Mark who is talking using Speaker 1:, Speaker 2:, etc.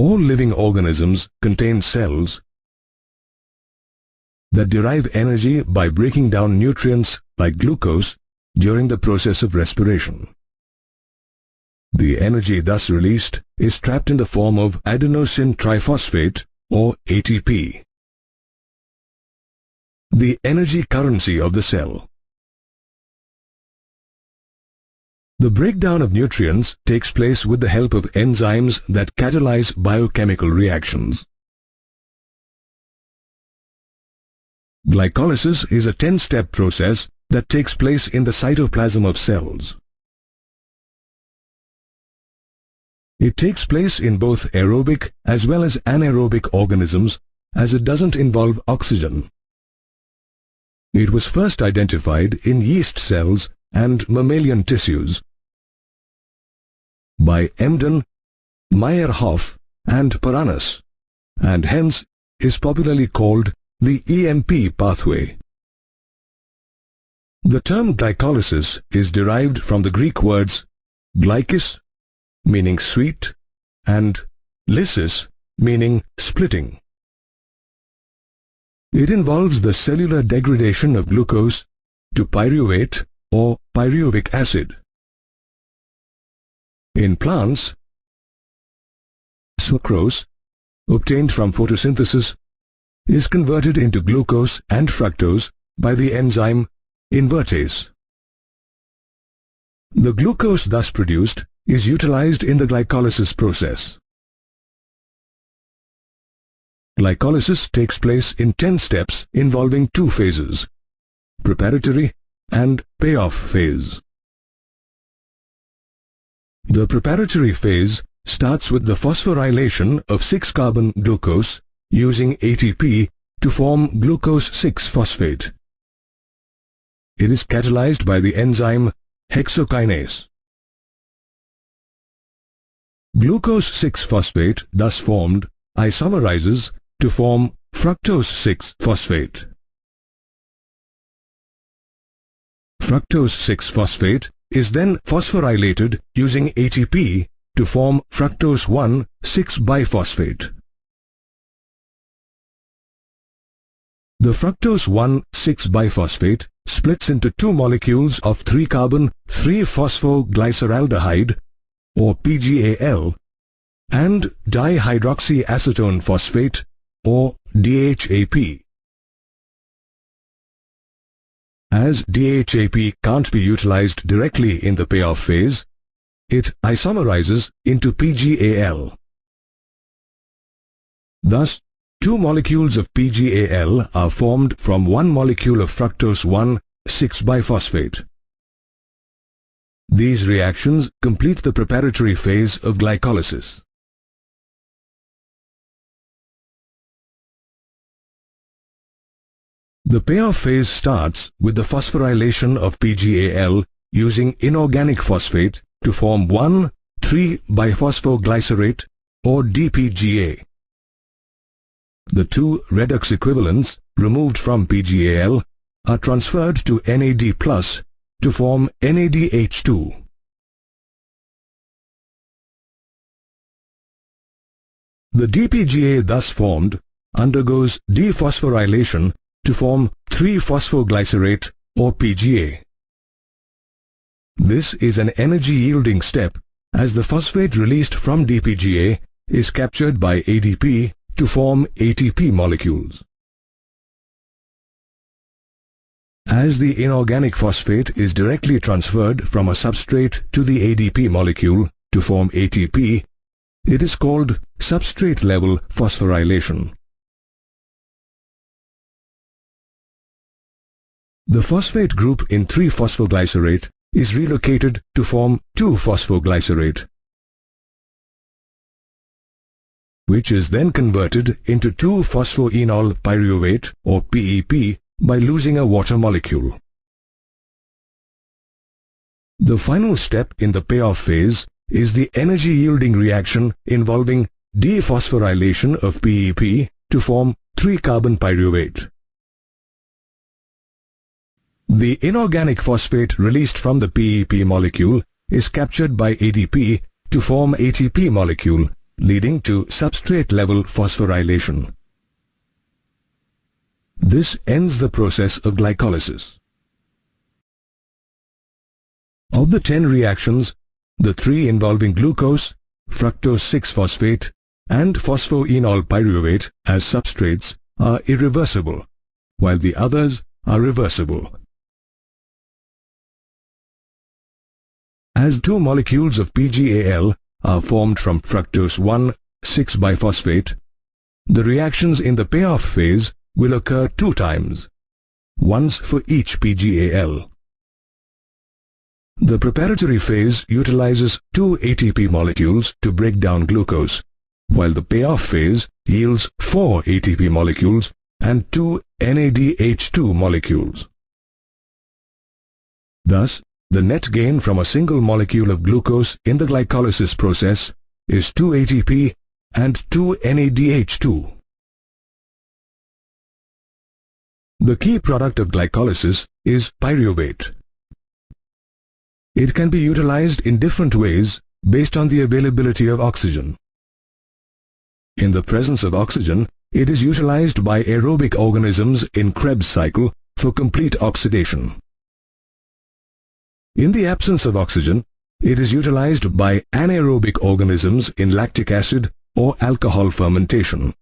Speaker 1: All living organisms contain cells that derive energy by breaking down nutrients like glucose during the process of respiration. The energy thus released is trapped in the form of adenosine triphosphate or ATP, the energy currency of the cell. The breakdown of nutrients takes place with the help of enzymes that catalyze biochemical reactions. Glycolysis is a 10-step process that takes place in the cytoplasm of cells. It takes place in both aerobic as well as anaerobic organisms, as it doesn't involve oxygen. It was first identified in yeast cells and mammalian tissues by Emden, Meyerhoff and Paranas, and hence is popularly called the EMP pathway. The term glycolysis is derived from the Greek words glykis, meaning sweet, and lysis, meaning splitting. It involves the cellular degradation of glucose to pyruvate or pyruvic acid. In plants, sucrose, obtained from photosynthesis, is converted into glucose and fructose by the enzyme invertase. The glucose thus produced is utilized in the glycolysis process. Glycolysis takes place in 10 steps involving 2 phases, preparatory and payoff phase. The preparatory phase starts with the phosphorylation of 6-carbon glucose using ATP to form glucose 6-phosphate. It is catalyzed by the enzyme hexokinase. Glucose 6-phosphate, thus formed, isomerizes to form fructose 6-phosphate. Fructose 6-phosphate is then phosphorylated using ATP to form fructose 1,6-biphosphate. The fructose 1,6-biphosphate splits into 2 molecules of 3-carbon 3-phosphoglyceraldehyde or PGAL and dihydroxyacetone phosphate or DHAP. As DHAP can't be utilized directly in the payoff phase, it isomerizes into PGAL. Thus, 2 molecules of PGAL are formed from 1 molecule of fructose 1,6-biphosphate. These reactions complete the preparatory phase of glycolysis. The payoff phase starts with the phosphorylation of PGAL using inorganic phosphate to form 1,3-biphosphoglycerate or DPGA. The 2 redox equivalents removed from PGAL are transferred to NAD+ to form NADH2. The DPGA thus formed undergoes dephosphorylation to form 3-phosphoglycerate or PGA. This is an energy-yielding step as the phosphate released from DPGA is captured by ADP to form ATP molecules. As the inorganic phosphate is directly transferred from a substrate to the ADP molecule to form ATP, it is called substrate-level phosphorylation. The phosphate group in 3-phosphoglycerate is relocated to form 2-phosphoglycerate, which is then converted into 2-phosphoenol pyruvate or PEP by losing a water molecule. The final step in the payoff phase is the energy-yielding reaction involving dephosphorylation of PEP to form 3-carbon pyruvate. The inorganic phosphate released from the PEP molecule is captured by ADP to form ATP molecule leading to substrate-level phosphorylation. This ends the process of glycolysis. Of the 10 reactions, the 3 involving glucose, fructose 6-phosphate, and phosphoenol pyruvate as substrates are irreversible, while the others are reversible. As 2 molecules of PGAL are formed from fructose 1,6-biphosphate, the reactions in the payoff phase will occur 2 times, once for each PGAL. The preparatory phase utilizes 2 ATP molecules to break down glucose, while the payoff phase yields 4 ATP molecules and 2 NADH2 molecules. Thus, the net gain from a single molecule of glucose in the glycolysis process is 2 ATP and 2 NADH2. The key product of glycolysis is pyruvate. It can be utilized in different ways based on the availability of oxygen. In the presence of oxygen, it is utilized by aerobic organisms in Krebs cycle for complete oxidation. In the absence of oxygen, it is utilized by anaerobic organisms in lactic acid or alcohol fermentation.